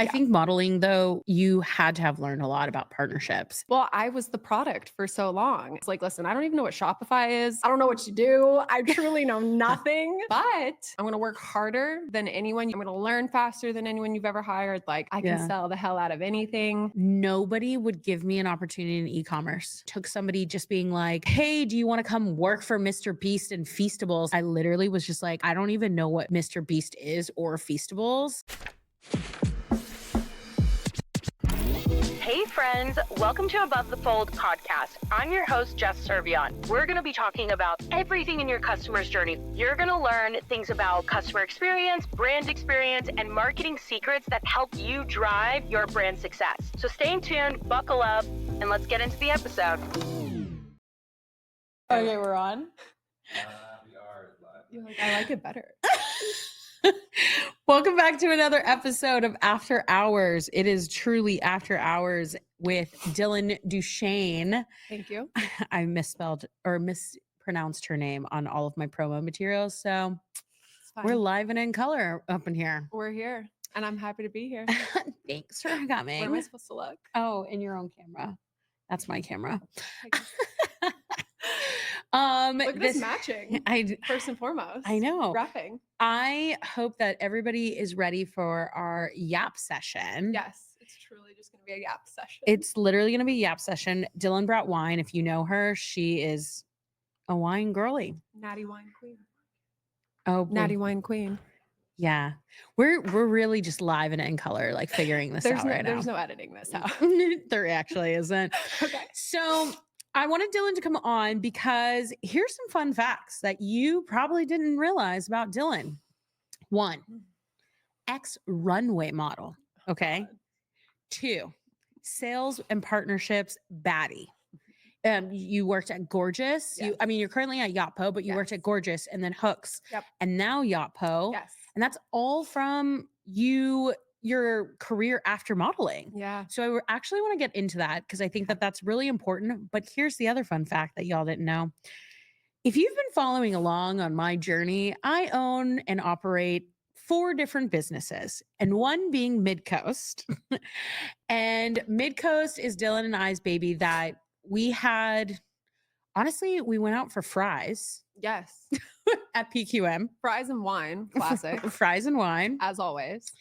I think modeling, though, you had to have learned a lot about partnerships. Well, I was the product for so long. It's like, listen, I don't even know what Shopify is. I don't know what you do. I truly know nothing, but I'm going to work harder than anyone. I'm going to learn faster than anyone you've ever hired. Like, I can Yeah. sell the hell out of anything. Nobody would give me an opportunity in e-commerce. Took somebody just being like, hey, do you want to come work for Mr. Beast and Feastables? I literally was just like, I don't even know what Mr. Beast is or Feastables. Hey friends, welcome to Above the Fold podcast. I'm your host, Jess Servion. We're going to be talking about everything in your customer's journey. You're going to learn things about customer experience, brand experience, and marketing secrets that help you drive your brand success. So stay tuned, buckle up, and let's get into the episode. Okay, we're on. We are live. You're like, I like it better. Welcome back to another episode of After Hours. It is truly After Hours with Dillon Duchesne. Thank you. I misspelled or mispronounced her name on all of my promo materials. So It's fine. we're live and in color up in here. We're here, and I'm happy to be here. Thanks for coming. Where am I supposed to look? Oh, in your own camera. That's my camera. Look at this matching. First and foremost. I know. Wrapping. I hope that everybody is ready for our yap session. Yes, it's truly just going to be a yap session. It's literally going to be a yap session. Dillon brought wine. If you know her, she is a wine girly. Natty Wine Queen. Oh, boy. Natty Wine Queen. Yeah. We're really just live and in color, like figuring this out right now. There's no editing this out. There actually isn't. Okay. So I wanted Dillon to come on because here's some fun facts that you probably didn't realize about Dillon. 1, ex-runway model. Okay. 2, sales and partnerships baddie. You worked at Gorgeous. Yes. You're currently at Yotpo, but you worked at Gorgeous and then Hooks. Yep. And now Yotpo. Yes. And that's all from your career after modeling. Yeah. So I actually want to get into that because I think that that's really important. But here's the other fun fact that y'all didn't know. If you've been following along on my journey, I own and operate 4 different businesses, and one being Midcoast. And Midcoast is Dillon and I's baby that we had. Honestly, we went out for fries Yes. at PQM. Fries and wine. Classic. Fries and wine. As always.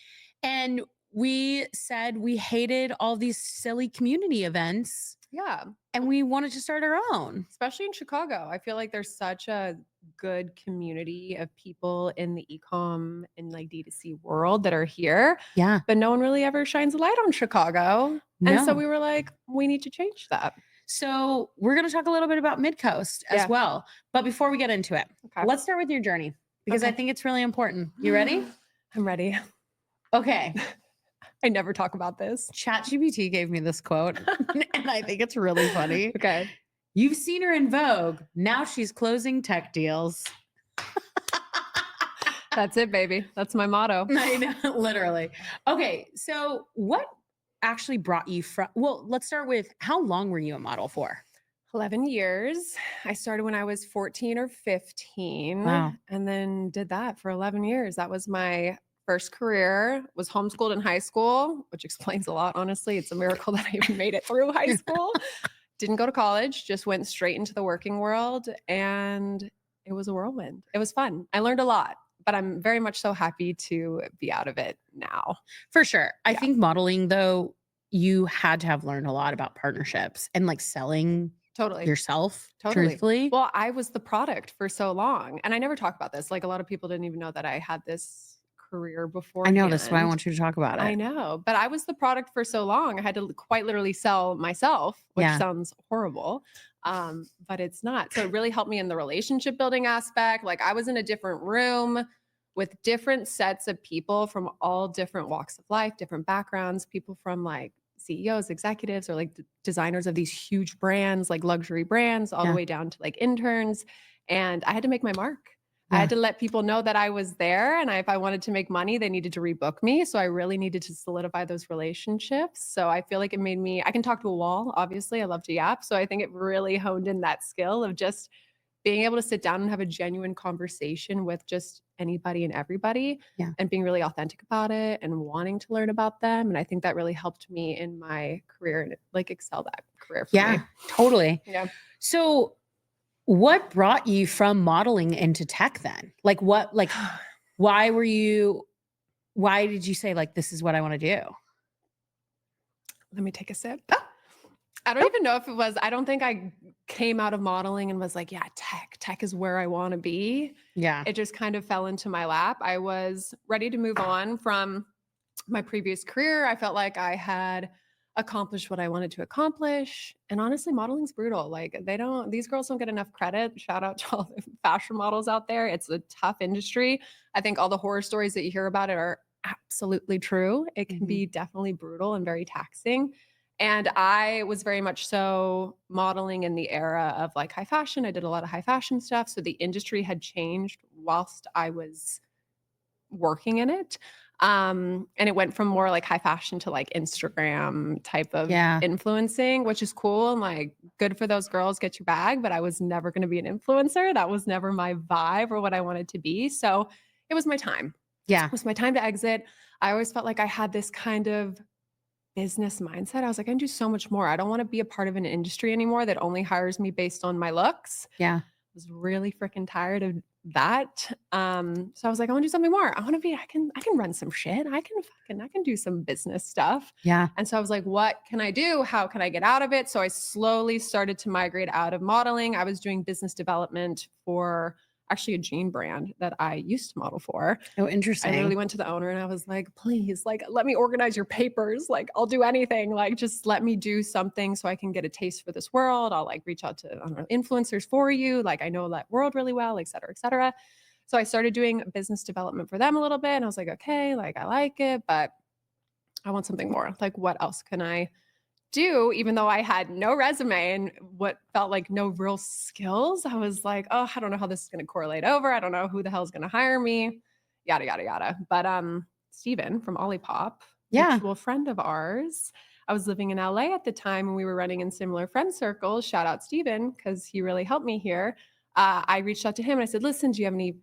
And we said we hated all these silly community events Yeah. and we wanted to start our own. Especially in Chicago. I feel like there's such a good community of people in the e-com and like D2C world that are here, Yeah. but no one really ever shines a light on Chicago. And so No. we were like, we need to change that. So we're going to talk a little bit about Midcoast as Yeah. well. But before we get into it, Okay. let's start with your journey because I Okay. think it's really important. You ready? I'm ready. Okay. I never talk about this. ChatGPT gave me this quote and I think it's really funny. Okay. You've seen her in Vogue. Now she's closing tech deals. That's it, baby. That's my motto. I know, literally. Okay. So what actually brought you from, well, let's start with how long were you a model for? 11 years. I started when I was 14 or 15. Wow. And then did that for 11 years. That was my first career. Was homeschooled in high school, which explains a lot, honestly. It's a miracle that I even made it through high school. Didn't go to college, just went straight into the working world. And it was a whirlwind. It was fun. I learned a lot, but I'm very much so happy to be out of it now. For sure. I Yeah. think modeling, though, you had to have learned a lot about partnerships and like selling Totally. yourself, Totally. truthfully. Well, I was the product for so long. And I never talk about this. Like a lot of people didn't even know that I had this career before. I know that's why I want you to talk about it. I know, but I was the product for so long. I had to quite literally sell myself, which Yeah. sounds horrible, but it's not. So it really helped me in the relationship building aspect. Like I was in a different room with different sets of people from all different walks of life, different backgrounds, people from like CEOs, executives, or like designers of these huge brands, like luxury brands, all Yeah. the way down to like interns. And I had to make my mark. I Yeah. had to let people know that I was there. And if I wanted to make money, they needed to rebook me. So I really needed to solidify those relationships. So I feel like it made me, I can talk to a wall, obviously. I love to yap. So I think it really honed in that skill of just being able to sit down and have a genuine conversation with just anybody and everybody Yeah. and being really authentic about it and wanting to learn about them. And I think that really helped me in my career and like excel that career for Yeah, me. totally. Yeah. So what brought you from modeling into tech then? Like why did you say like, this is what I want to do? Let me take a sip. I don't even know if it was, I don't think I came out of modeling and was like, yeah, tech is where I want to be. Yeah. It just kind of fell into my lap. I was ready to move on from my previous career. I felt like I had accomplished what I wanted to accomplish. And honestly, modeling's brutal. Like these girls don't get enough credit. Shout out to all the fashion models out there. It's a tough industry. I think all the horror stories that you hear about it are absolutely true. It can be definitely brutal and very taxing. And I was very much so modeling in the era of like high fashion. I did a lot of high fashion stuff. So the industry had changed whilst I was working in it. And it went from more like high fashion to like Instagram type of influencing, which is cool and like good for those girls, get your bag. But I was never going to be an influencer. That was never my vibe or what I wanted to be. So it was my time. Yeah. It was my time to exit. I always felt like I had this kind of business mindset. I was like, I can do so much more. I don't want to be a part of an industry anymore that only hires me based on my looks. Yeah. I was really freaking tired of that. So I was like, I want to do something more. I can run some shit. I can do some business stuff. Yeah. And so I was like, what can I do? How can I get out of it? So I slowly started to migrate out of modeling. I was doing business development for actually a jean brand that I used to model for. Oh, I interesting. literally went to the owner and I was like, please, like, let me organize your papers. Like, I'll do anything. Like, just let me do something so I can get a taste for this world. I'll like reach out to, I don't know, influencers for you. Like, I know that world really well, et cetera, et cetera. So I started doing business development for them a little bit. And I was like, okay, like, I like it, but I want something more. Like, what else can I do? Even though I had no resume and what felt like no real skills, I was like, oh, I don't know how this is going to correlate over. I don't know who the hell is going to hire me, yada, yada, yada. But Steven from Olipop, mutual friend of ours, I was living in LA at the time and we were running in similar friend circles. Shout out Steven, because he really helped me here. I reached out to him and I said, listen, do you have any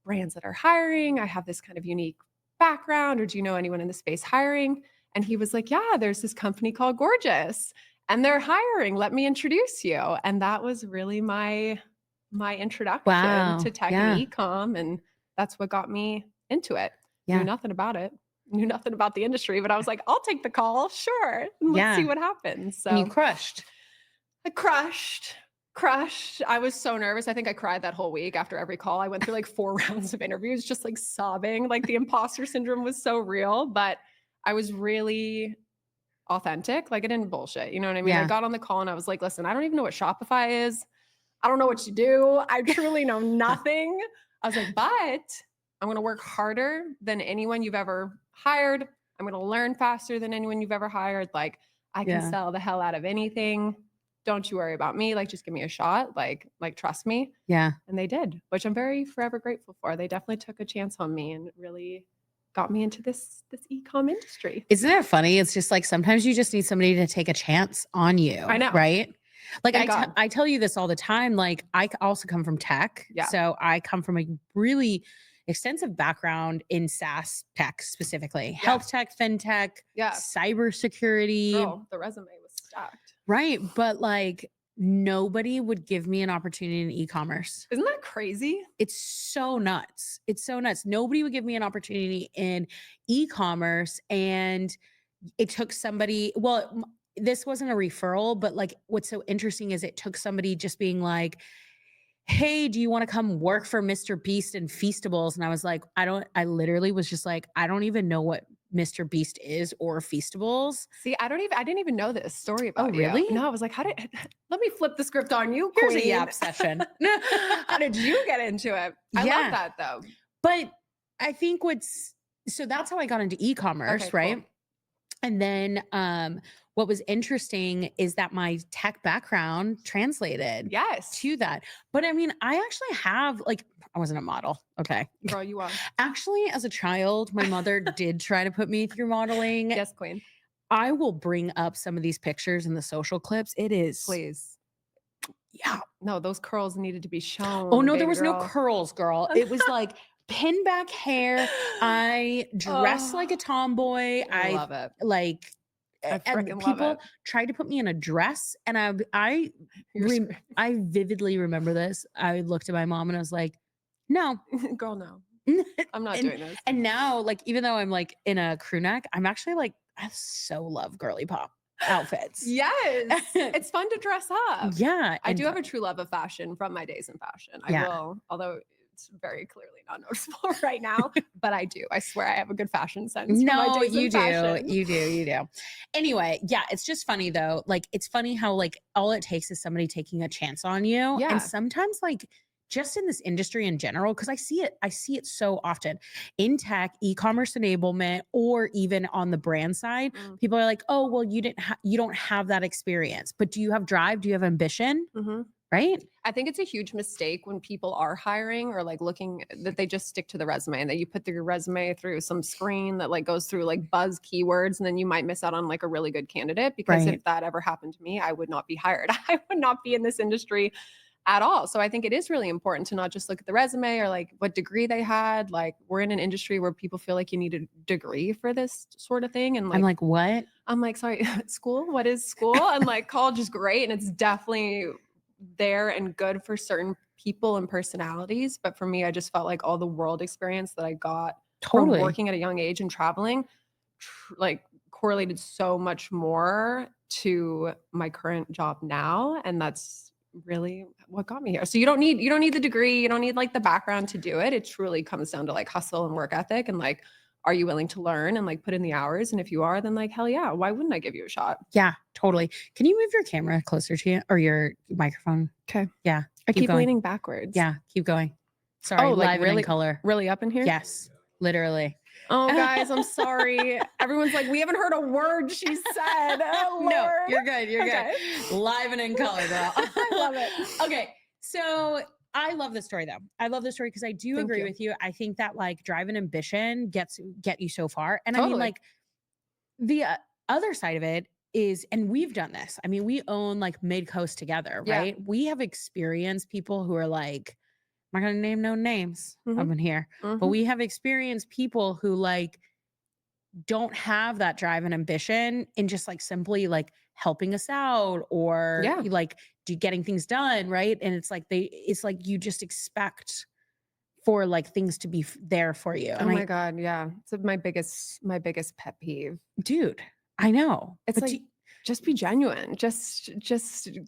brands that are hiring? I have this kind of unique background, or do you know anyone in the space hiring? And he was like, yeah, there's this company called Gorgeous and they're hiring. Let me introduce you. And that was really my introduction to tech and e-com. And that's what got me into it. Knew nothing about it. Knew nothing about the industry, but I was like, I'll take the call. Sure. Let's see what happens. So and you crushed. I crushed. I was so nervous. I think I cried that whole week after every call. I went through like 4 rounds of interviews, just like sobbing. Like the imposter syndrome was so real, but I was really authentic. Like I didn't bullshit. You know what I mean? I got on the call and I was like, listen, I don't even know what Shopify is. I don't know what you do. I truly know nothing. I was like, but I'm going to work harder than anyone you've ever hired. I'm going to learn faster than anyone you've ever hired. Like I can sell the hell out of anything. Don't you worry about me. Like, just give me a shot. Like trust me. Yeah. And they did, which I'm very forever grateful for. They definitely took a chance on me and really got me into this e-com industry. Isn't that funny? It's just like sometimes you just need somebody to take a chance on you. I know. Right? Like Thank I tell you this all the time. Like I also come from tech. Yeah. So I come from a really extensive background in SaaS tech specifically. Health tech, fintech, cybersecurity. Girl, the resume was stacked. Right. But like nobody would give me an opportunity in e-commerce. Isn't that crazy? It's so nuts. It's so nuts. Nobody would give me an opportunity in e-commerce. And it took somebody, this wasn't a referral, but like what's so interesting is it took somebody just being like, hey, do you want to come work for Mr. Beast and Feastables? And I was like, I literally was just like, I don't even know what Mr. Beast is or Feastables. See, I didn't even know this story about you. Really? No, I was like, let me flip the script on you, Here's queen. a yap session. How did you get into it? I love that though. But I think so that's how I got into e-commerce, right? Cool. And then what was interesting is that my tech background translated to that. But I mean, I actually have I wasn't a model. Okay. Girl, you are. Actually, as a child, my mother did try to put me through modeling. Yes, queen. I will bring up some of these pictures in the social clips. It is. Please. Yeah. No, those curls needed to be shown. Oh, no, there baby was no girl. curls, girl. It was like pin back hair. I dressed like a Oh, tomboy. I I love it. like, I and freaking love people it. tried to put me in a dress, and You're I vividly remember this. I looked at my mom and I was like, no. girl, no, I'm not and doing this. and now, like, even though I'm like in a crew neck, I'm actually like, I so love girly pop outfits. Yes, it's fun to dress up. Yeah. I And do have a true love of fashion from my days in fashion. I yeah. will, although it's very clearly not noticeable right now, but I do. I swear I have a good fashion sense from my No, days you in do. fashion. You do. You do. Anyway, yeah, it's just funny though. Like, it's funny how, like, all it takes is somebody taking a chance on you. Yeah. And sometimes, like, just in this industry in general, because I see it so often in tech, e-commerce enablement, or even on the brand side. Mm. People are like, oh, well, you don't have that experience, but do you have drive? Do you have ambition? Mm-hmm. Right? I think it's a huge mistake when people are hiring or like looking that they just stick to the resume and that you put your resume through some screen that like goes through like buzz keywords and then you might miss out on like a really good candidate because Right. if that ever happened to me, I would not be hired. I would not be in this industry at all. So I think it is really important to not just look at the resume or like what degree they had. Like we're in an industry where people feel like you need a degree for this sort of thing. And I'm like, what? I'm like, sorry, school? What is school? And like college is great. And it's definitely there and good for certain people and personalities. But for me, I just felt like all the world experience that I got from Totally. working at a young age and traveling, like correlated so much more to my current job now. And that's really what got me here. So you don't need the degree, you don't need like the background to do it. It truly comes down to like hustle and work ethic and like are you willing to learn and like put in the hours? And if you are, then like hell yeah, why wouldn't I give you a shot? Yeah, totally. Can you move your camera closer to you or your microphone? Okay. Yeah. I keep going. leaning backwards. Yeah, keep going. Sorry, Oh, like live and in really color. really up in here? Yes, literally. Oh, guys, I'm sorry. Everyone's like, we haven't heard a word she said. Oh, Lord. No, you're good. You're Okay. good. Live and in color, girl. I love it. Okay, so I love this story though. I love this story because I do Thank agree you. with you. I think that like drive and ambition get you so far. And I mean, Totally. like the other side of it is, and we've done this. I mean, we own like Midcoast together, Yeah. right? We have experienced people who are like, I'm not gonna name no names up in here, but Mhm. we have experienced people who like don't have that drive and ambition in just like simply like helping us out or Yeah. like getting things done, right? And it's like it's like you just expect for like things to be there for you. Oh And my God. Yeah. It's my biggest pet peeve. dude, I know. It's But like, just be genuine. Just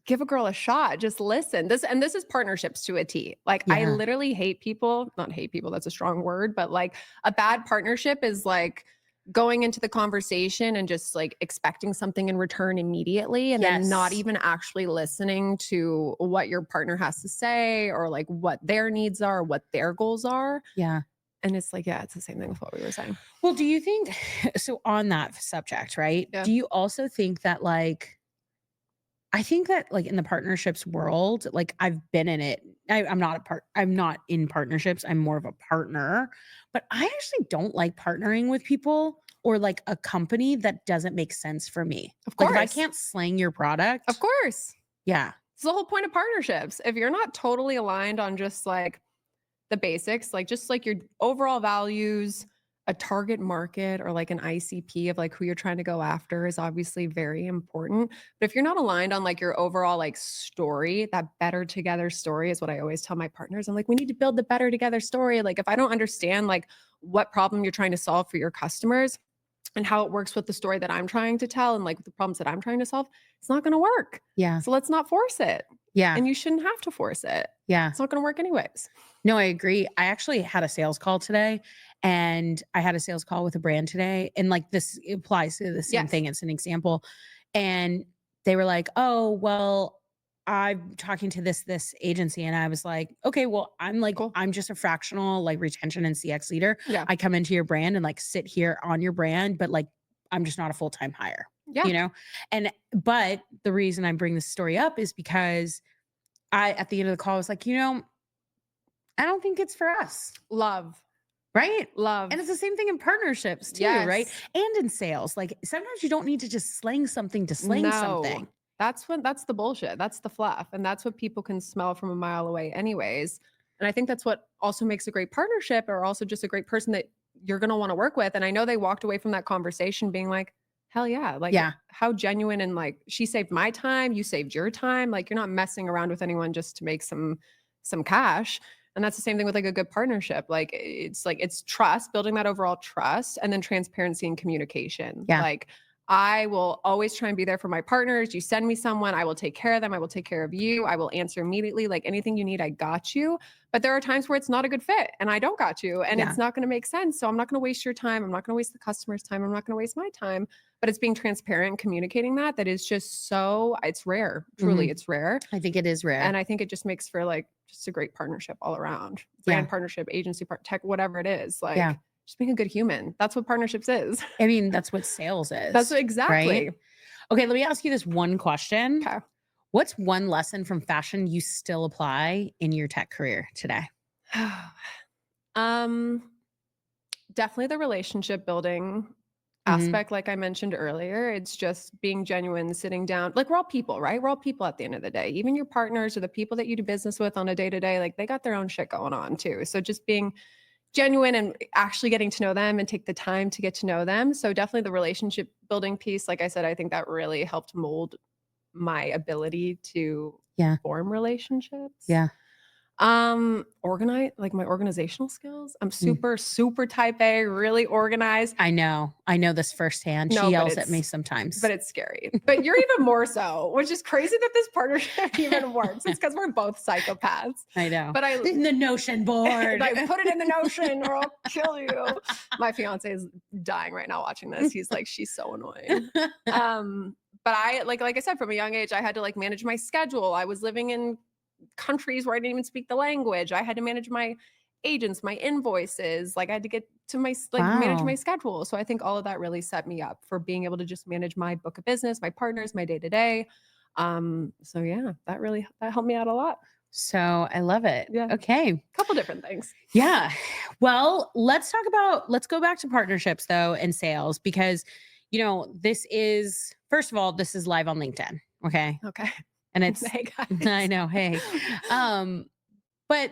give a girl a shot. Just listen. This is partnerships to a T. Like I Yeah. literally hate people, not hate people, that's a strong word, but like a bad partnership is like going into the conversation and just like expecting something in return immediately and then not Yes. even actually listening to what your partner has to say or like what their needs are, what their goals are. Yeah. And it's like, yeah, it's the same thing with what we were saying. Well, do you think so on that subject, right? Yeah. Do you also think that like I think that like in the partnerships world, like I've been in it. I'm not in partnerships. I'm more of a partner, but I actually don't like partnering with people or like a company that doesn't make sense for me. Of Like if I course. can't slang your product. Of course. Yeah. It's the whole point of partnerships. If you're not totally aligned on just like the basics, like just like your overall values, a target market or like an ICP of like who you're trying to go after is obviously very important. But if you're not aligned on like your overall like story, that better together story is what I always tell my partners. I'm like, we need to build the better together story. Like if I don't understand like what problem you're trying to solve for your customers and how it works with the story that I'm trying to tell and like the problems that I'm trying to solve, it's not going to work. Yeah. So let's not force it. Yeah. And you shouldn't have to force it. Yeah. It's not going to work anyways. No, I agree. I actually had a sales call today and I had a sales call with a brand today. And like this applies to the same Yes. thing. It's an example. And they were like, oh, well, I'm talking to this agency. And I was like, okay, well, I'm like, Cool. I'm just a fractional like retention and CX leader. Yeah. I come into your brand and like sit here on your brand, but like, I'm just not a full-time hire, Yeah. you know? But the reason I bring this story up is because at the end of the call, was like, I don't think it's for us. Love. Right. Love. And it's the same thing in partnerships too, right? Yes. And in sales. Like sometimes you don't need to just slang something to slang No. something. that's the bullshit. That's the fluff. And that's what people can smell from a mile away anyways. And I think that's what also makes a great partnership, or also just a great person that you're going to want to work with. And I know they walked away from that conversation being like, hell yeah. Like Yeah. how genuine, and like, she saved my time, you saved your time. Like, you're not messing around with anyone just to make some cash. And that's the same thing with like a good partnership. Like it's trust, building that overall trust, and then transparency and communication. Yeah. Like, I will always try and be there for my partners. You send me someone, I will take care of them. I will take care of you. I will answer immediately. Like, anything you need, I got you. But there are times where it's not a good fit and I don't got you, and Yeah. it's not going to make sense. So I'm not going to waste your time. I'm not going to waste the customer's time. I'm not going to waste my time. But it's being transparent and communicating that is just so, it's rare. Truly, it's rare. I think it is rare. And I think it just makes for like just a great partnership all around. Brand partnership, agency, tech, whatever it is. Like, just being a good human. That's what partnerships is. I mean, that's what sales is. That's exactly. Right? Okay, let me ask you this one question. Okay. What's one lesson from fashion you still apply in your tech career today? Definitely the relationship building aspect, like I mentioned earlier. It's just being genuine, sitting down. Like, we're all people, right? We're all people at the end of the day. Even your partners or the people that you do business with on a day-to-day, like, they got their own shit going on too. So just being genuine and actually getting to know them and take the time to get to know them. So definitely the relationship building piece, like I said, I think that really helped mold my ability to form relationships. Organize, like my organizational skills. I'm super type A, really organized. I know this firsthand. She yells at me sometimes, but it's scary. But you're even more so, which is crazy that this partnership even works. It's because we're both psychopaths. I know. But in the Notion board, I put it in the Notion or I'll kill you. My fiance is dying right now watching this. He's like, she's so annoying. But I like I said, from a young age, I had to like manage my schedule. I was living in countries where I didn't even speak the language. I had to manage my agents, my invoices. Like, I had to get to my manage my schedule. So I think all of that really set me up for being able to just manage my book of business, my partners, my day to day. So yeah, that helped me out a lot. So I love it. Yeah. Okay. Couple different things. Yeah. Well, let's go back to partnerships though, and sales, because this is, first of all, this is live on LinkedIn. Okay. And it's, hey guys. I know. Hey, but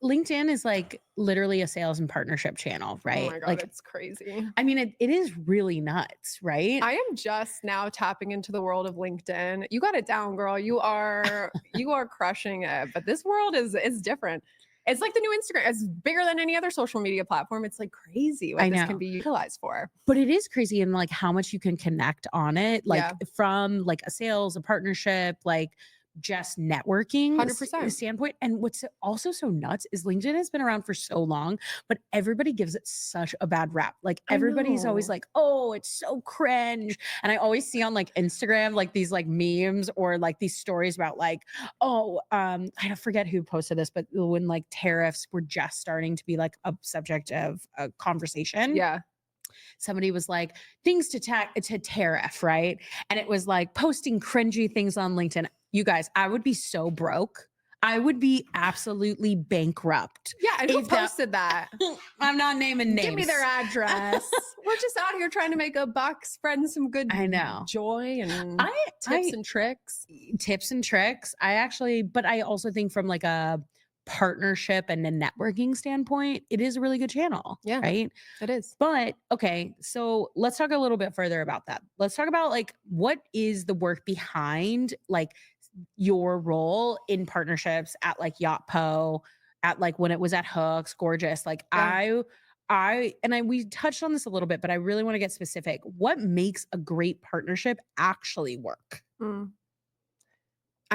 LinkedIn is like literally a sales and partnership channel, right? Oh my God, like, it's crazy. I mean, it is really nuts, right? I am just now tapping into the world of LinkedIn. You got it down, girl. You are crushing it. But this world is different. It's like the new Instagram. It's bigger than any other social media platform. It's like crazy what this can be utilized for. But it is crazy in like how much you can connect on it, like from like a sales, a partnership, like just networking 100% standpoint. And what's also so nuts is LinkedIn has been around for so long, but everybody gives it such a bad rap. Like, everybody's always like, oh, it's so cringe. And I always see on like Instagram, like these like memes or like these stories about like, oh, I don't forget who posted this, but when like tariffs were just starting to be like a subject of a conversation. Yeah. Somebody was like, things to tariff, right? And it was like posting cringy things on LinkedIn. You guys, I would be so broke. I would be absolutely bankrupt. Yeah, and who posted that? I'm not naming names. Give me their address. We're just out here trying to make a buck, spreading some good joy and tips and tricks. Tips and tricks. But I also think from like a partnership and a networking standpoint, it is a really good channel. Yeah, right. It is. But okay, so let's talk a little bit further about that. Let's talk about like, what is the work behind like your role in partnerships at like Yotpo, at like when it was at Hooks, Gorgeous. Like we touched on this a little bit, but I really want to get specific. What makes a great partnership actually work? I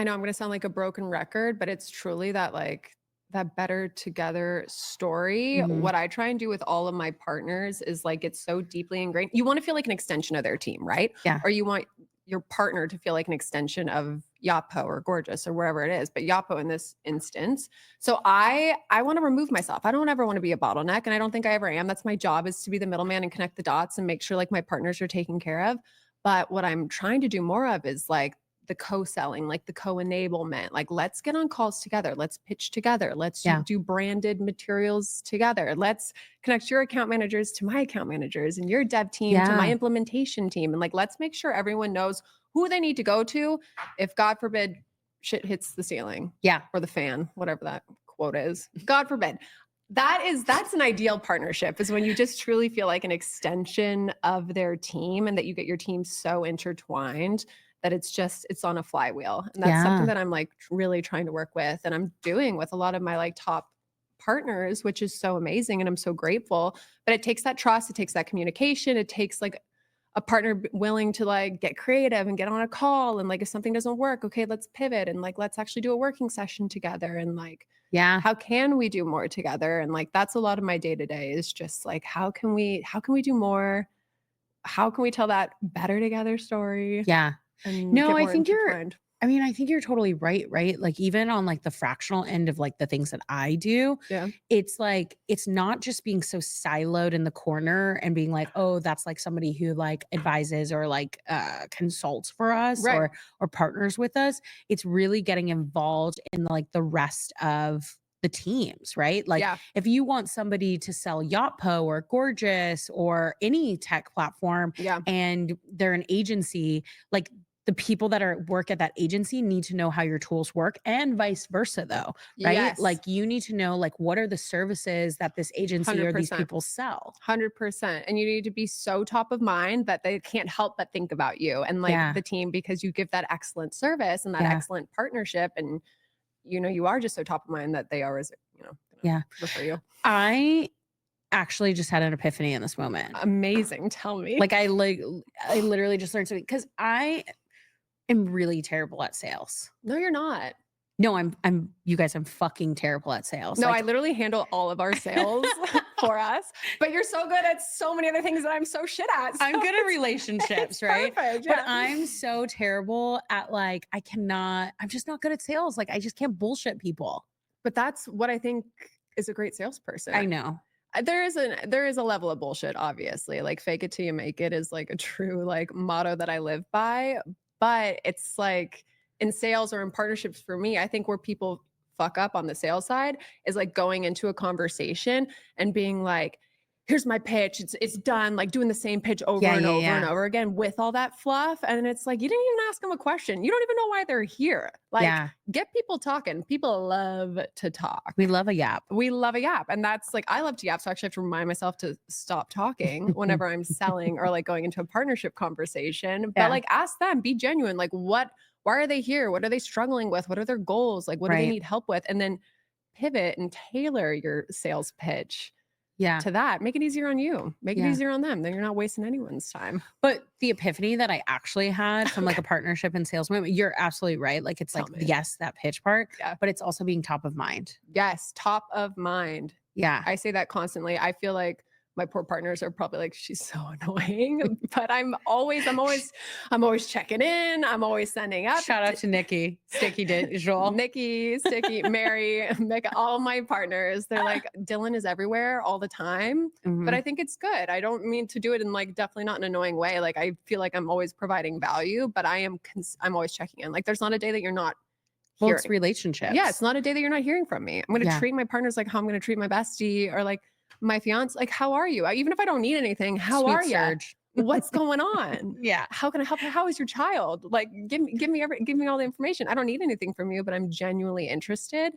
know I'm going to sound like a broken record, but it's truly that like that better together story. What I try and do with all of my partners is like, it's so deeply ingrained. You want to feel like an extension of their team, right? Yeah. Or you want your partner to feel like an extension of Yotpo or Gorgeous or wherever it is, but Yotpo in this instance. So I want to remove myself. I don't ever want to be a bottleneck, and I don't think I ever am. That's my job, is to be the middleman and connect the dots and make sure like my partners are taken care of. But what I'm trying to do more of is like the co-selling, like the co-enablement, like let's get on calls together. Let's pitch together. Let's Yeah. do branded materials together. Let's connect your account managers to my account managers and your dev team to my Yeah. implementation team. And like, let's make sure everyone knows who they need to go to if God forbid shit hits the ceiling Yeah. or the fan, whatever that quote is. God forbid. That's an ideal partnership, is when you just truly feel like an extension of their team and that you get your team so intertwined that it's on a flywheel. And that's something Yeah. that I'm like really trying to work with, and I'm doing with a lot of my like top partners, which is so amazing. And I'm so grateful, but it takes that trust. It takes that communication. It takes like a partner willing to like get creative and get on a call. And like, if something doesn't work, okay, let's pivot and like, let's actually do a working session together. And like, Yeah. how can we do more together? And like, that's a lot of my day to day is just like, how can we do more? How can we tell that better together story Yeah. and No, get I more think intertwined? I think you're totally right, right? Like even on like the fractional end of like the things that I do, Yeah. it's like it's not just being so siloed in the corner and being like, oh, that's like somebody who like advises or like consults for us Right. or partners with us. It's really getting involved in like the rest of the teams, right? Like Yeah. if you want somebody to sell Yotpo or Gorgeous or any tech platform Yeah. and they're an agency, like the people that work at that agency need to know how your tools work and vice versa though, right? Yes. Like you need to know like what are the services that this agency or these 100%. people sell. 100%. And you need to be so top of mind that they can't help but think about you and like Yeah. the team, because you give that excellent service and that Yeah. excellent partnership. And, you know, you are just so top of mind that they always, you know, Yeah. refer you. I actually just had an epiphany in this moment. Amazing. Tell me. Like I literally just learned something because I am really terrible at sales. No, you're not. No, you guys, I'm fucking terrible at sales. No, Like, I literally handle all of our sales for us, but you're so good at so many other things that I'm so shit at. So I'm good at it's- relationships, it's right? Perfect, But yeah. I'm so terrible at like, I'm just not good at sales. Like, I just can't bullshit people. But that's what I think is a great salesperson. I know. There is a level of bullshit, obviously. Like fake it till you make it is like a true like motto that I live by. But it's like in sales or in partnerships for me, I think where people fuck up on the sales side is like going into a conversation and being like, here's my pitch. It's done, like doing the same pitch over Yeah, and yeah, over yeah. and over again with all that fluff. And it's like, you didn't even ask them a question. You don't even know why they're here. Like, Yeah. get people talking. People love to talk. We love a yap. We love a yap. And that's like, I love to yap. So I actually have to remind myself to stop talking whenever I'm selling or like going into a partnership conversation. But Yeah. like, ask them, be genuine. Like, why are they here? What are they struggling with? What are their goals? Like, what do they Right. need help with? And then pivot and tailor your sales pitch Yeah. to that. Make it easier on you. Make it Yeah. easier on them. Then you're not wasting anyone's time. But the epiphany that I actually had from like a partnership and sales moment, you're absolutely right. Like it's Tell like, me. yes, that pitch part, Yeah. but it's also being top of mind. Yes. Top of mind. Yeah. I say that constantly. I feel like my poor partners are probably like, she's so annoying, but I'm always checking in. I'm always sending up. Shout out to Nikki, Sticky Digital. Nikki, Sticky, Mary, Mick, all my partners. They're like, Dillon is everywhere all the time, Mhm. but I think it's good. I don't mean to do it in like, definitely not an annoying way. Like I feel like I'm always providing value, but I'm always checking in. Like there's not a day that you're not Well, hearing. it's relationships. Yeah, it's not a day that you're not hearing from me. I'm going to Yeah. treat my partners like how I'm going to treat my bestie or like my fiance. Like, how are you? Even if I don't need anything, how Sweet are you? surge. What's going on? Yeah. How can I help? How is your child? Like, give me all the information. I don't need anything from you, but I'm genuinely interested.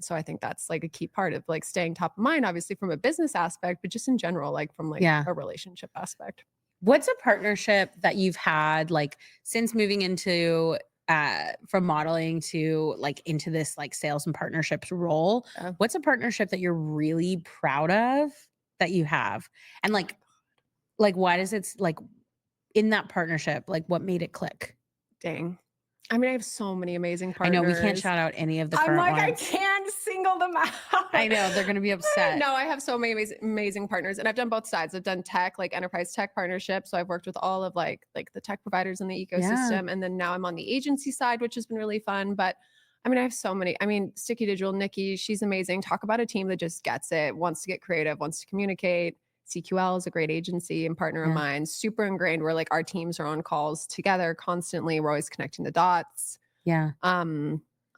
So I think that's like a key part of like staying top of mind, obviously from a business aspect, but just in general, like from like Yeah. a relationship aspect. What's a partnership that you've had like since moving into from modeling to like into this like sales and partnerships role? Yeah. What's a partnership that you're really proud of that you have? And like why does it like in that partnership, like what made it click? Dang. I mean, I have so many amazing I partners. know we can't shout out any of the I'm current like, I ones. can't single them out. I know they're gonna be upset. No, I have so many amazing partners, and I've done both sides. I've done tech, like enterprise tech partnerships. So I've worked with all of like the tech providers in the ecosystem, and then now I'm on the agency side, which has been really fun. But I mean, I have so many. I mean, Sticky Digital, Nikki, she's amazing. Talk about a team that just gets it, wants to get creative, wants to communicate, CQL is a great agency and partner of Yeah. mine, super ingrained where like our teams are on calls together constantly. We're always connecting the dots. Yeah.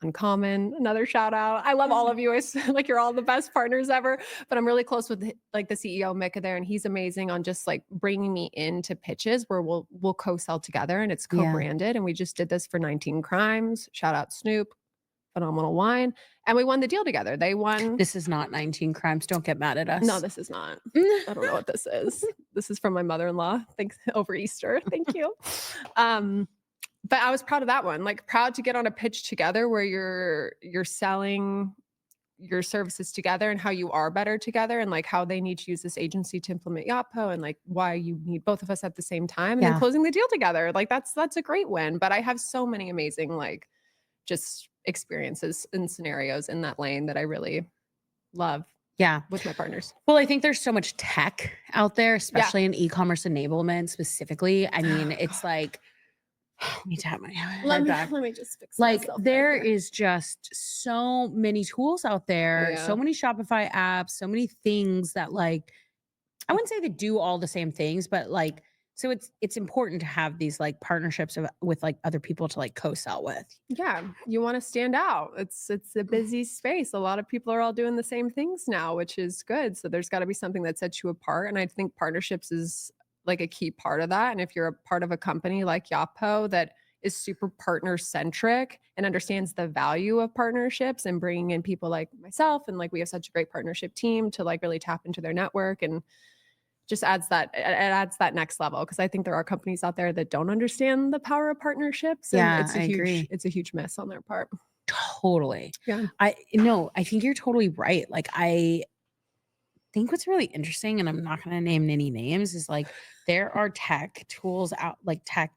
Uncommon, another shout out. I love all of you. It's like you're all the best partners ever. But I'm really close with like the CEO Mika there, and he's amazing on just like bringing me into pitches where we'll co-sell together and it's Yeah. co-branded. And we just did this for 19 Crimes. Shout out Snoop, phenomenal wine, and we won the deal together. They won. This is not 19 Crimes. Don't get mad at us. No, this is not. I don't know what this is. This is from my mother-in-law. Thanks over Easter. Thank you. But I was proud of that one. Like proud to get on a pitch together where you're selling your services together and how you are better together and like how they need to use this agency to implement Yotpo and like why you need both of us at the same time and then Yeah. closing the deal together. Like that's a great win. But I have so many amazing like just experiences and scenarios in that lane that I really love Yeah. with my partners. Well, I think there's so much tech out there, especially in e-commerce enablement specifically. I mean, it's like, let me tap my head back. Let me just fix Like myself right there here. is just so many tools out there, Yeah. so many Shopify apps, so many things that like, I wouldn't say they do all the same things, but like, so it's important to have these like partnerships with like other people to like co-sell with. Yeah, you want to stand out. It's a busy space. A lot of people are all doing the same things now, which is good. So there's got to be something that sets you apart. And I think partnerships is like a key part of that. And if you're a part of a company like Yotpo that is super partner centric and understands the value of partnerships and bringing in people like myself and like we have such a great partnership team to like really tap into their network and just adds that next level because I think there are companies out there that don't understand the power of partnerships and Yeah, it's a I huge agree. it's a huge miss on their part. Totally. Yeah. I think you're totally right. Like I think what's really interesting, and I'm not going to name any names, is like there are tech tools out, like tech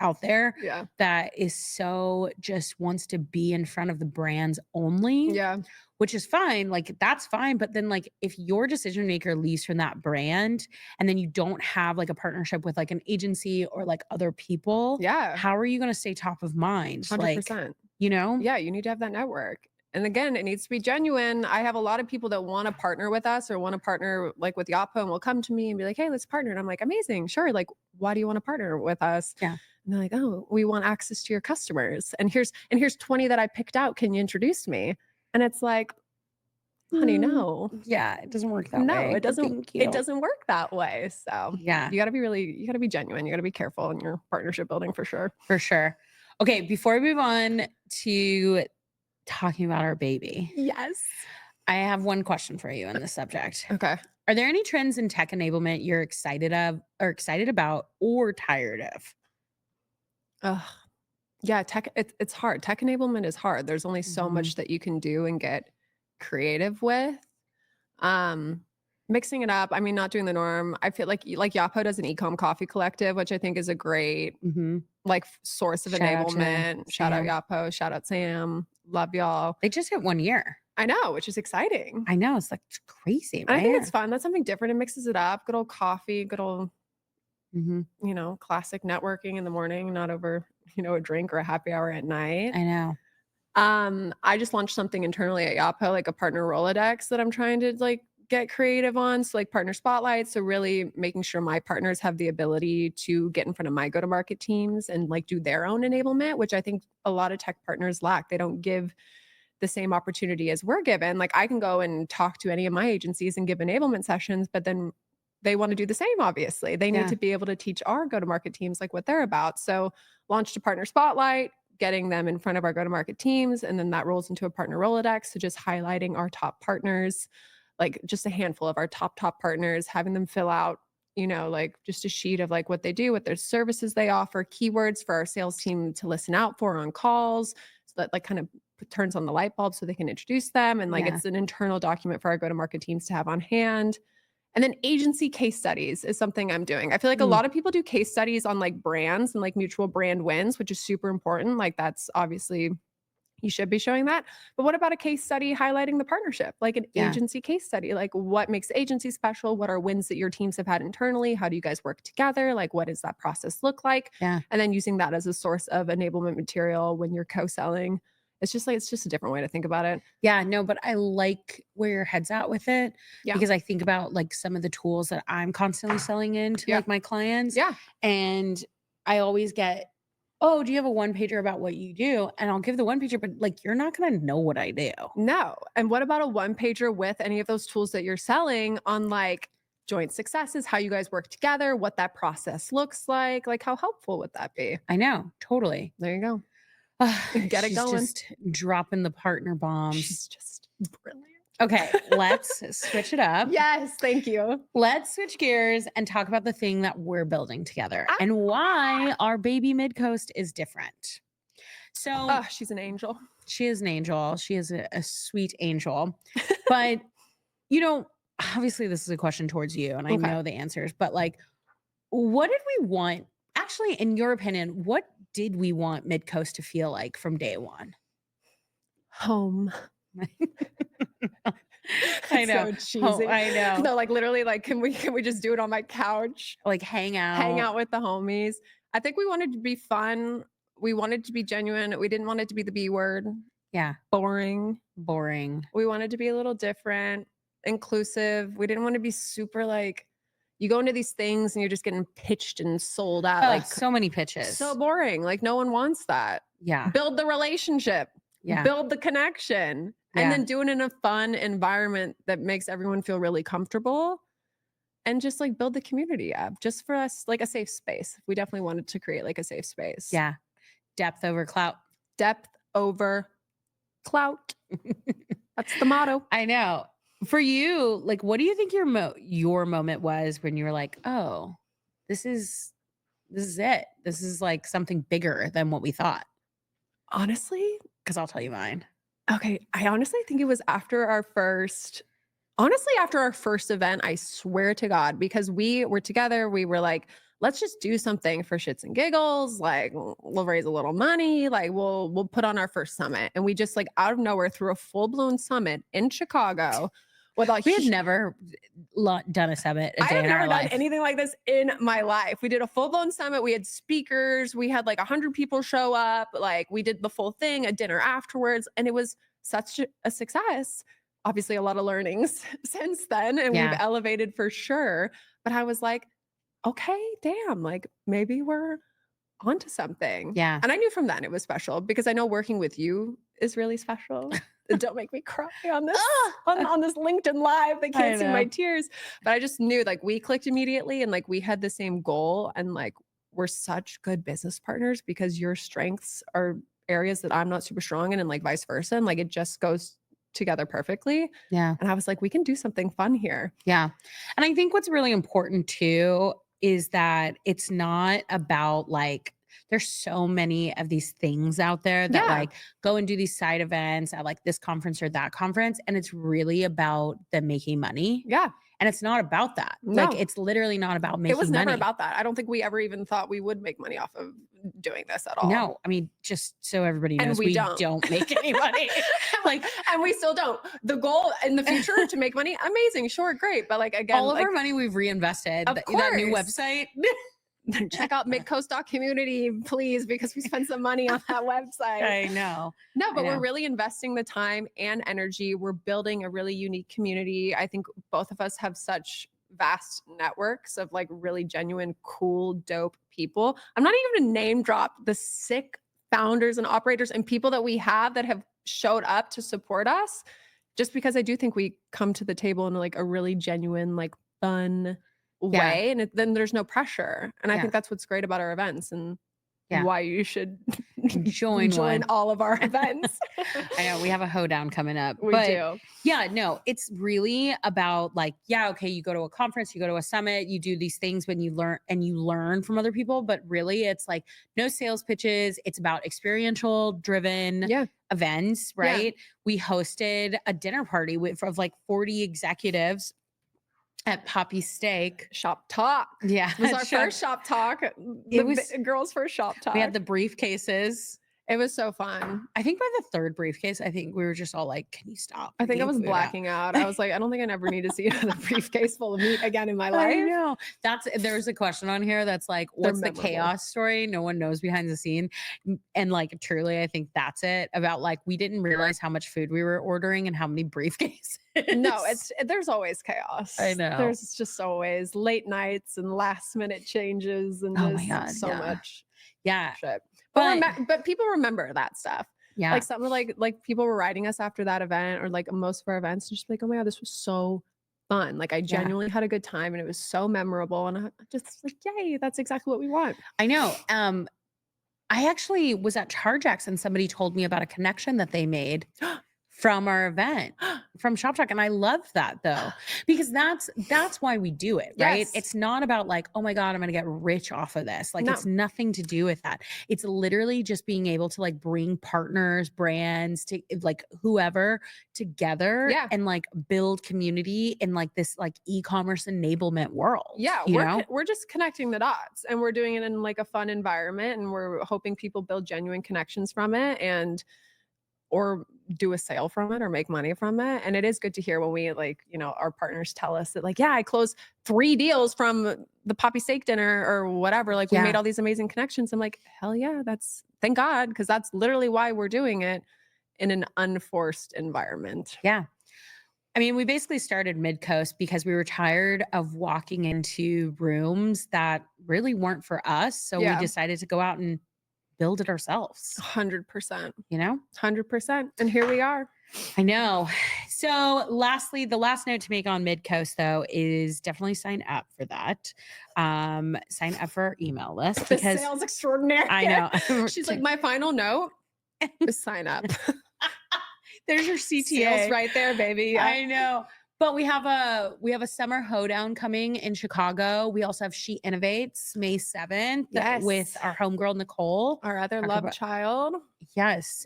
out there Yeah. that is so just wants to be in front of the brands only, Yeah. which is fine. Like that's fine. But then like if your decision maker leaves from that brand and then you don't have like a partnership with like an agency or like other people, Yeah. how are you going to stay top of mind? 100%. Like, you know? Yeah, you need to have that network. And again, it needs to be genuine. I have a lot of people that want to partner with us or want to partner like with Yotpo and will come to me and be like, hey, let's partner. And I'm like, amazing. Sure. Like, why do you want to partner with us? Yeah. And they're like, oh, we want access to your customers. And here's 20 that I picked out. Can you introduce me? And it's like, honey, no. Yeah, it doesn't work that No, way. it but doesn't. thank It you. doesn't work that way. So Yeah, you got to be genuine. You got to be careful in your partnership building for sure. for sure. Okay, before we move on to talking about our baby, Yes. I have one question for you on this subject. Okay. Are there any trends in tech enablement you're excited of or excited about or tired of? Yeah, it's hard. Tech enablement is hard. There's only so Mhm. much that you can do and get creative with. Mixing it up. I mean, not doing the norm. I feel like Yotpo does an ecom coffee collective, which I think is a great Mm-hmm. like source of Shout out to enablement. Shout out Sam. Yotpo. Shout out Sam. Love y'all. They just hit 1 year. I know, which is exciting. I know, it's like crazy, And I right? think it's fun. That's something different. It mixes it up. Good old coffee, good old, Mm-hmm. classic networking in the morning, not over, a drink or a happy hour at night. I know. I just launched something internally at Yotpo, like a partner Rolodex that I'm trying to like get creative on. So like partner spotlight. So really making sure my partners have the ability to get in front of my go-to-market teams and like do their own enablement, which I think a lot of tech partners lack. They don't give the same opportunity as we're given. Like I can go and talk to any of my agencies and give enablement sessions, but then they want to do the same, obviously. They need Yeah. to be able to teach our go-to-market teams like what they're about. So launched a partner spotlight, getting them in front of our go-to-market teams. And then that rolls into a partner Rolodex. So just highlighting our top partners, like just a handful of our top partners, having them fill out, like just a sheet of like what they do, what their services they offer, keywords for our sales team to listen out for on calls. So that like kind of turns on the light bulb so they can introduce them. And like Yeah. it's an internal document for our go-to-market teams to have on hand. And then agency case studies is something I'm doing. I feel like a lot of people do case studies on like brands and like mutual brand wins, which is super important. Like that's obviously you should be showing that. But what about a case study highlighting the partnership, like an Yeah. agency case study? Like what makes the agency special? What are wins that your teams have had internally? How do you guys work together? Like what does that process look like? Yeah. And then using that as a source of enablement material when you're co-selling It's just like, it's just a different way to think about it. Yeah, no, but I like where your head's at with it Yeah. because I think about like some of the tools that I'm constantly selling into Yeah. like my clients. Yeah. And I always get, oh, do you have a one pager about what you do? And I'll give the one pager, but like you're not going to know what I do. No. And what about a one pager with any of those tools that you're selling on like joint successes, how you guys work together, what that process looks like? Like, how helpful would that be? I know, totally. There you go. Get it She's going. just dropping the partner bombs. She's just brilliant. Okay, let's switch it up. Yes. Thank you. Let's switch gears and talk about the thing that we're building together Ah. and why our baby Midcoast is different. So Oh, she's an angel. she is an angel. She is a sweet angel. But, you know, obviously this is a question towards you and I Okay. know the answers, but like, what did we want? Actually, in your opinion, what did we want Midcoast to feel like from day one? Home. I know. So cheesy. I know. No, like literally, like, can we just do it on my couch? Like hang Hang out. out with the homies. I think we wanted to be fun. We wanted to be genuine. We didn't want it to be the B word. Yeah. Boring. Boring. We wanted to be a little different, inclusive. We didn't want to be super like, you go into these things and you're just getting pitched and sold out. Oh, Like so many pitches. so boring. Like no one wants that. Yeah. Build the relationship. Yeah. Build the connection. Yeah. And then do it in a fun environment that makes everyone feel really comfortable. And just like build the community up just for us, like a safe space. We definitely wanted to create like a safe space. Yeah. Depth over clout. Depth over clout. That's the motto. I know. For you, like, what do you think your moment was when you were like, oh, this is it. This is like something bigger than what we thought. Honestly, Because I'll tell you mine. okay. I honestly think it was after our first event, I swear to God, because we were together, we were like, let's just do something for shits and giggles. Like we'll raise a little money. Like we'll put on our first summit. And we just like out of nowhere threw a full-blown summit in Chicago with a We had never done a summit a I day have in our never done life. anything like this in my life. We did a full-blown summit. We had speakers. We had like 100 people show up. Like we did the full thing, a dinner afterwards. And it was such a success. Obviously, a lot of learnings since then. And Yeah. we've elevated for sure. But I was like, okay, damn, like maybe we're onto something. Yeah. And I knew from then it was special because I know working with you is really special. Don't make me cry on this on this LinkedIn live. They can't see my know. tears. But I just knew like we clicked immediately and like we had the same goal and like we're such good business partners because your strengths are areas that I'm not super strong in and like vice versa. And like it just goes together perfectly. Yeah. And I was like, we can do something fun here. Yeah. And I think what's really important too is that it's not about like, there's so many of these things out there that Yeah. like go and do these side events at like this conference or that conference. And it's really about them making money. Yeah. And it's not about that. No. Like it's literally not about making It was never money. about that. I don't think we ever even thought we would make money off of doing this at all. No, I mean, just so everybody And knows, we we don't. don't make any money. like, and we still don't. The goal in the future to make money, amazing, sure, great. But like again, all of like, our money we've reinvested. Of That new course. website. check out midcoast.community, please, because we spent some money on that website. I know. No, but know. we're really investing the time and energy. We're building a really unique community. I think both of us have such vast networks of like really genuine, cool, dope people. I'm not even gonna name drop the sick founders and operators and people that we have that have showed up to support us, just because I do think we come to the table in like a really genuine, like fun way. And then there's no pressure. And I Yeah. think that's what's great about our events and Yeah. why you should Join one. all of our events. I know we have a hoedown coming up. We but do. yeah, no, it's really about like, yeah, okay, you go to a conference, you go to a summit, you do these things when you learn from other people, but really it's like no sales pitches. It's about experiential driven Yeah. events, Yeah. right? We hosted a dinner party of like 40 executives at Poppy Steak. Shop talk. Yeah. It was our first shop talk. The was- girls' first shop talk. We had the briefcases. It was so fun. I think by the third briefcase, I think we were just all like, "Can you stop?" I think I bringing was food out?" blacking out. I was like, I don't think I ever need to see another briefcase full of meat again in my I life. know. There's a question on here that's like, They're what's the memorable. chaos story? No one knows behind the scene. And like truly, I think that's it. About like we didn't realize how much food we were ordering and how many briefcases. No, there's always chaos. I know. There's just always late nights and last minute changes and Oh my just God, so yeah. much Yeah. shit. But But people remember that stuff. yeah. Like something like people were writing us after that event or like most of our events, and just like, oh my God, this was so fun. Like I genuinely had a good time and it was so memorable. And I just like, yay, that's exactly what we want. I know. I actually was at Chargex and somebody told me about a connection that they made from our event from Shop Talk. And I love that though, because that's why we do it, right? Yes. It's not about like, oh my God, I'm going to get rich off of this. Like No. it's nothing to do with that. It's literally just being able to like bring partners, brands, to like whoever together Yeah. and like build community in like this like e-commerce enablement world. Yeah, you know? we're just connecting the dots and we're doing it in like a fun environment and we're hoping people build genuine connections from it and or do a sale from it or make money from it. And it is good to hear when we like, you know, our partners tell us that like, yeah, I closed 3 deals from the Poppy Steak dinner or whatever. Like we Yeah. made all these amazing connections. I'm like, hell yeah, thank God, because that's literally why we're doing it in an unforced environment. Yeah. I mean, we basically started Midcoast because we were tired of walking into rooms that really weren't for us. So we Yeah. decided to go out and build it ourselves, 100%. you know? 100%. And here we are. I know. So lastly, the last note to make on Midcoast though is definitely sign up for that. Sign up for our email list The because sales extraordinaire. I know. She's like, my final note is sign up. There's your CTA Sales right there, baby. Yeah. I know. But we have a summer hoedown coming in Chicago. We also have She Innovates May 7th Yes. with our homegirl Nicole. Our other Talk love about- child. Yes.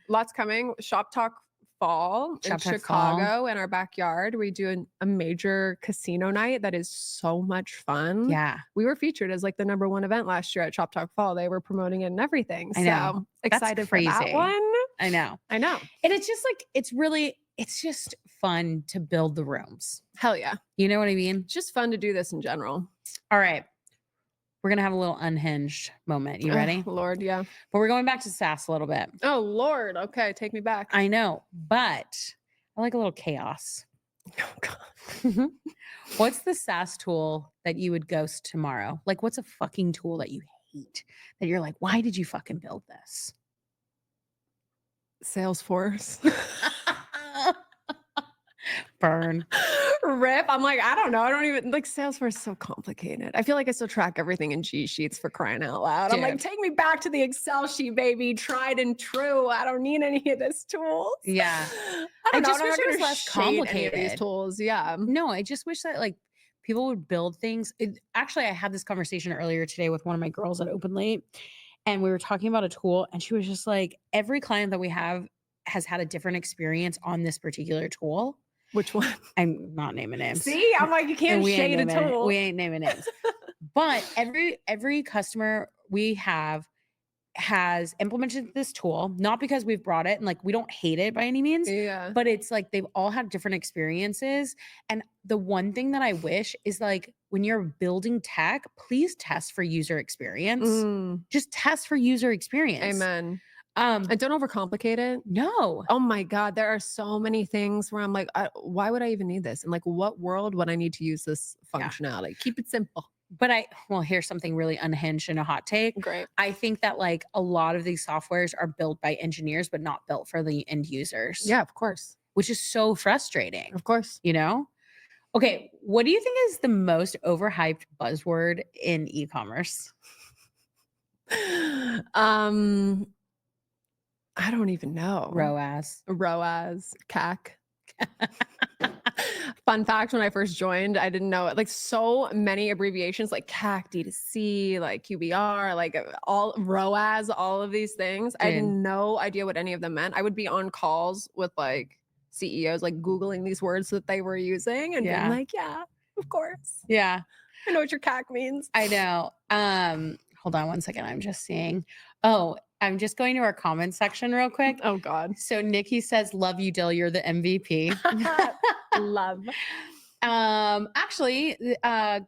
Lots coming. Shop Talk Fall in Shop Talk Fall. Chicago in our backyard. We do a major casino night that is so much fun. Yeah. We were featured as like the #1 event last year at Shop Talk Fall. They were promoting it and everything. I know. So That's excited for that crazy. one. I know. I know. And it's just like it's just fun to build the rooms. Hell yeah. You know what I mean? It's just fun to do this in general. All right. We're going to have a little unhinged moment. You ready? Oh, Lord, yeah. But we're going back to SaaS a little bit. Oh, Lord. Okay, take me back. I know, but I like a little chaos. Oh, God. What's the SaaS tool that you would ghost tomorrow? Like, what's a fucking tool that you hate that you're like, why did you fucking build this? Salesforce. Burn. Rip. I'm like, I don't know. I don't even like Salesforce is so complicated. I feel like I still track everything in G Sheets for crying out loud. I'm like, Dude. take me back to the Excel sheet, baby. Tried and true. I don't need any of this tools. Yeah. I don't know. just I'm wish not it was gonna less shade any of these complicated. tools. Yeah. No, I just wish that like people would build things. Actually, I had this conversation earlier today with one of my girls at Open Late, and we were talking about a tool, and she was just like, every client that we have has had a different experience on this particular tool. Which one? I'm not naming names. See, I'm like, you And can't we ain't shade a naming- tool. We ain't naming names. But every customer we have has implemented this tool, not because we've brought it and like we don't hate it by any means, Yeah. but it's like they've all had different experiences. And the one thing that I wish is like when you're building tech, please test for user experience. Mm, Just test for user experience. amen. And don't overcomplicate it. No. Oh my God, there are so many things where I'm like, why would I even need this? And like, what world would I need to use this Yeah. functionality? Keep it simple. But here's something really unhinged and a hot take. Great. I think that like a lot of these softwares are built by engineers, but not built for the end users. Yeah, of course. Which is so frustrating, Of course. you know? Okay. What do you think is the most overhyped buzzword in e-commerce? I don't even know. ROAS. ROAS, CAC. Fun fact, when I first joined, I didn't know it. Like so many abbreviations like CAC, D2C, like QBR, like all ROAS, all of these things. I had Dude. no idea what any of them meant. I would be on calls with like CEOs, like Googling these words that they were using and Yeah. being like, yeah, of course. Yeah, I know what your CAC means. I know. Hold on one second. I'm just seeing. Oh, I'm just going to our comment section real quick. Oh God. So Nikki says, "Love you, Dill. You're the MVP." Love. Actually,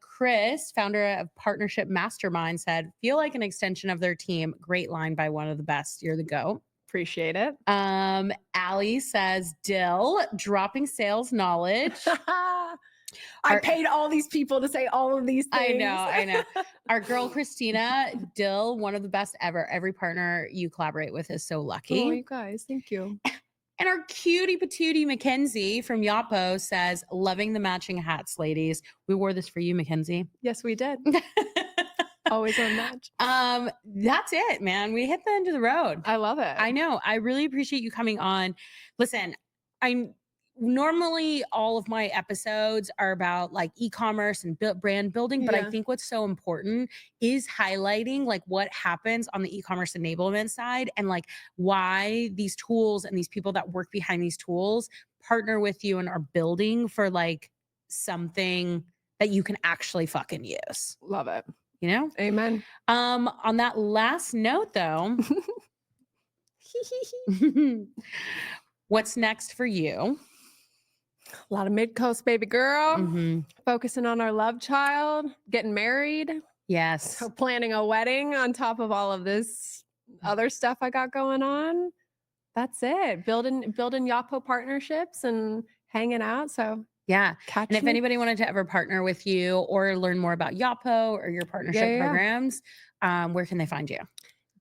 Chris, founder of Partnership Mastermind, said, "Feel like an extension of their team." Great line by one of the best. You're the GOAT. Appreciate it. Allie says, "Dill, dropping sales knowledge." I paid all these people to say all of these things. I know. Our girl Christina, Dill, one of the best ever. Every partner you collaborate with is so lucky. Oh, you guys, thank you. And our cutie patootie Mackenzie from Yotpo says, "Loving the matching hats, ladies. We wore this for you, Mackenzie." Yes, we did. Always on match. That's it, man. We hit the end of the road. I love it. I know. I really appreciate you coming on. Listen, I'm normally all of my episodes are about like e-commerce and brand building, but I Yeah. think what's so important is highlighting like what happens on the e-commerce enablement side and like why these tools and these people that work behind these tools partner with you and are building for like something that you can actually fucking use, Love it. you know? Amen. On that last note though, what's next for you? A lot of Midcoast, baby girl. Mhm. Focusing on our love child, getting married, Yes. so planning a wedding on top of all of this other stuff I got going on. That's it. Building Yotpo partnerships and hanging out. So Yeah. catch And if me. anybody wanted to ever partner with you or learn more about Yotpo or your partnership Yeah. programs, where can they find you?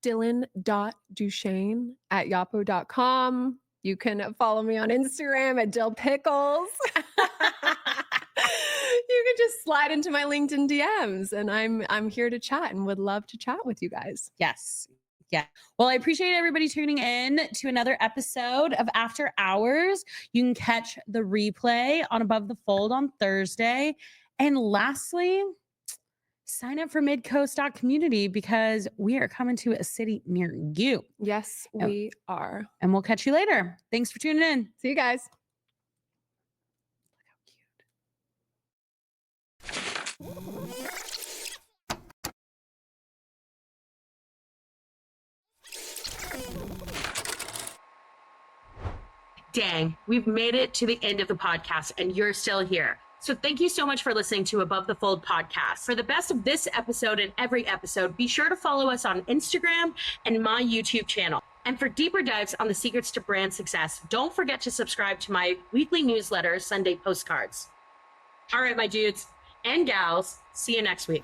Dillon.Duchesne at yotpo.com. You can follow me on Instagram at Dill Pickles. You can just slide into my LinkedIn DMs, and I'm here to chat and would love to chat with you guys. Yes. Yeah. Well, I appreciate everybody tuning in to another episode of After Hours. You can catch the replay on Above the Fold on Thursday. And lastly, sign up for midcoast.community because we are coming to a city near you. Yes, we are. And we'll catch you later. Thanks for tuning in. See you guys. Dang, we've made it to the end of the podcast and you're still here. So thank you so much for listening to Above the Fold podcast. For the best of this episode and every episode, be sure to follow us on Instagram and my YouTube channel. And for deeper dives on the secrets to brand success, don't forget to subscribe to my weekly newsletter, Sunday Postcards. All right, my dudes and gals, see you next week.